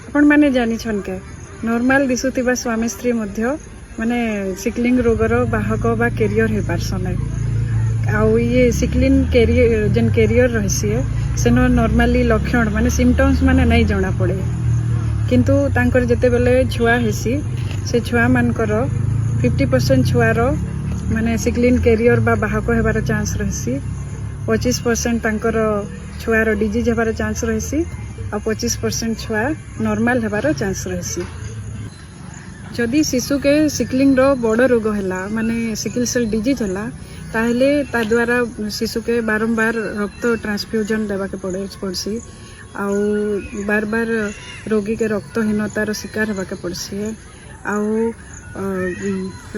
आपण मैंने जानी छन के नॉर्मल दिसुथिबा स्वामी स्त्री मध्य माने सिकलिंग रोगर बाहक बा कैरियर हो पारसन आउ ये सिकलिंग कैरियर जेन कैरियर रही सेन नॉर्मली लक्षण माने सिम्पटम्स माने नहीं जना पड़े किंतु तांकर जेते बेले छुआ हेसी से छुआ मानकर 50% छुआर माने सिकलिन कैरियर बा बाहक हेबार चांस रही 25% तांकर छुआर डिजीज हेबार चांस रही और 25% छुआ नॉर्मल हेबार चांस रही जदि शिशु के सिकलिंग रो बड़ रोग है माने सिकल सेल डिजीज है ताहले ता द्वारा शिशु के बारंबार रक्त ट्रांसफ्यूजन देवा के पड़सी आउ बार बार रोगी के रक्तहीनतार शिकार होगा पड़सी आउ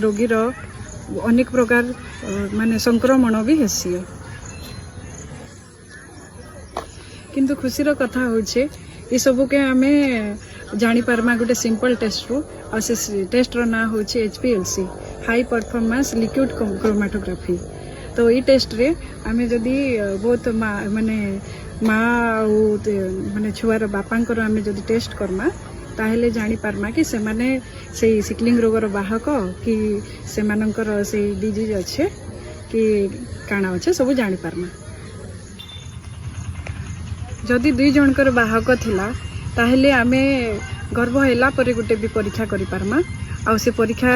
रोगीर अनेक प्रकार माने संक्रमण भी हेसी किंतु खुशीर कथा होचे ये सब के आमे जानी पारमा गोटे सिंपल टेस्ट रो और से टेस्ट रो ना होचे HPLC high performance liquid chromatography तो ये टेस्ट रे आमे जदी बहुत माने माँ माने छुआर बापांकर आमे जदी टेस्ट करमा ताहेले जानी पारमा कि से माने से सिकलिंग रोगर बाहक कि से मानकर से डिजीज अच्छे कि काना अच्छे सब जानी पारमा जदि दुई जनकर बाहक थिला ताहेले आमे गर्भ हैला परे गुटे भी परीक्षा करि पारमा आ से परीक्षा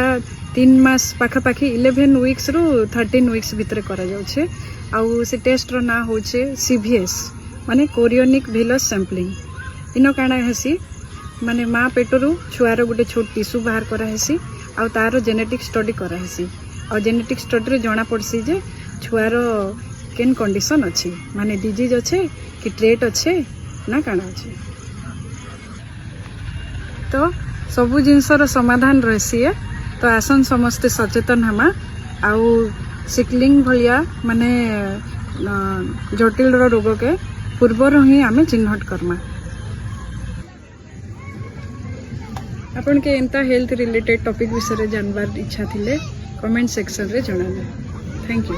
3 मास पाखापाखी 11 वीक्स रु 13 वीक्स भितर करा जाउछे आ से टेस्ट रो ना होचे CVS माने कोरियोनिक विलस सैंपलिंग इनो काना हेसी माने माँ पेटरू छुआर गोटे छोट टिश्यू बाहर करा हेसी आ तार जेनेटिक स्टडी करा हेसी आ जेनेटिक स्टडी रे जाना पड़सी जे छुआर केन कंडीशन अच्छी माने डिजीज अच्छे कि ट्रेट अच्छे ना काना अच्छे तो सबू जिनसर समाधान रही है तो आसन समस्ते सचेतन हमा आउ सिकलिंग भलिया माने जटिल रोग के पूर्वर ही आमे चिन्हट करमा आपन के एंता हेल्थ रिलेटेड टॉपिक विषय जानबार इच्छा थिले कमेंट सेक्शन रे जणाले थैंक यू।